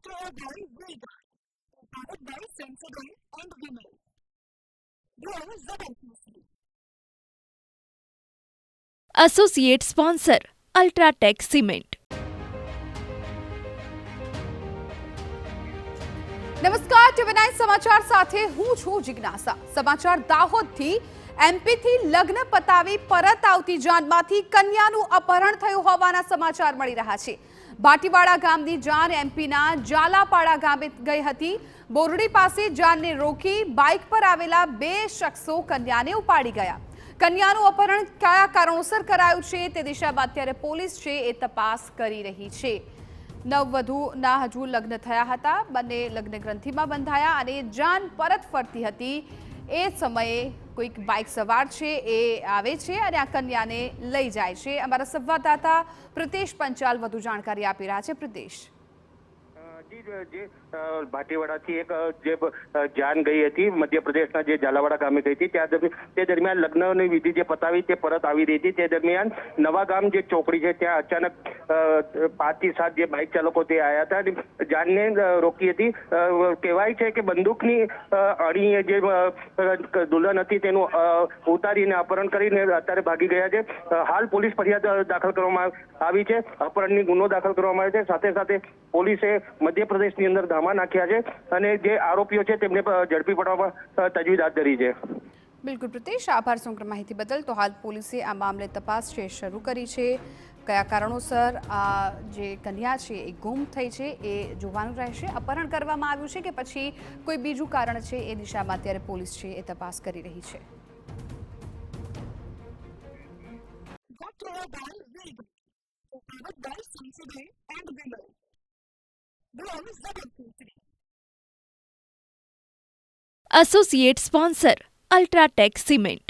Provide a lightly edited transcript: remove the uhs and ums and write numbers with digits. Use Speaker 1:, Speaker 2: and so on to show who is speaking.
Speaker 1: Brought to you by Vega, powered by Sensodyne and Vinyl. Grow ZMPC.
Speaker 2: Associate sponsor Ultratech Cement.
Speaker 3: નમસ્કાર ટીવી9 સમાચાર સાથે હું છું જિજ્ઞાસા। સમાચાર દાહોદથી એમપીથી લગ્ન પતાવી પરત આવતી જાનમાંથી કન્યાનું અપહરણ થયું હોવાના સમાચાર મળી રહ્યા છે। ભાટીવાડા ગામની જાન એમપીના જાલાપાડા ગામે ગઈ હતી। બોરડી પાસે જાનને રોકી બાઇક પર આવેલા બે શખ્સો કન્યાને ઉપાડી ગયા। કન્યાનું અપહરણ કયા કારણોસર કરાયું છે તે દિશામાં અત્યારે પોલીસ છે એ તપાસ કરી રહી છે। નવવધુના હજુ લગ્ન થયા હતા। બંને લગ્ન ગ્રંથિમાં બંધાયા અને જાન પરત ફરતી હતી એ સમયે કોઈક બાઇક સવાર છે એ આવે છે અને આ કન્યાને લઈ જાય છે। અમારા સંવાદદાતા પ્રિતેશ પંચાલ વધુ જાણકારી આપી રહ્યા છે। પ્રિતેશ,
Speaker 4: ભાટીવાડાથી એક જે જાન ગઈ હતી મધ્યપ્રદેશના જે ઝાલાવાડા ગામે ગઈ હતી તે દરમિયાન લગ્નની વિધિ જે પતાવી તે પરત આવી રહી હતી। તે દરમિયાન નવાગામ જે ચોકડી છે ત્યાં અચાનક 5 થી 7 જે બાઇક ચાલકો તે આવ્યા હતા અને જાનને રોકી હતી। કહેવાય છે કે બંદૂકની અણીએ જે દુલ્હન હતી તેનું ઉતારીને અપહરણ કરીને અત્યારે ભાગી ગયા છે। હાલ પોલીસ ફરિયાદ દાખલ કરવામાં આવી છે। અપહરણની ગુનો દાખલ કરવામાં આવ્યો છે। સાથે સાથે પોલીસે મધ્યપ્રદેશની અંદર ધામા નાખ્યા છે અને જે આરોપીઓ છે તેમને ઝડપી પાડવામાં તજવીજ હાથ ધરી છે।
Speaker 3: બિલકુલ પ્રિતેશ, આભાર સમગ્ર માહિતી બદલ। તો હાલ પોલીસે આ મામલે તપાસ છે શરૂ કરી છે। કયા કારણોસર આ જે કન્યા છે એ ગુમ થઈ છે એ જોવાનું રહેશે। અપહરણ કરવામાં આવ્યું છે કે પછી કોઈ બીજું કારણ છે એ દિશામાં અત્યારે પોલીસ છે એ તપાસ કરી રહી છે।
Speaker 1: Brought to you by Vega, powered by Sensodyne and Vinyl. Grow ZMPC.
Speaker 2: Associate sponsor Ultratech Cement.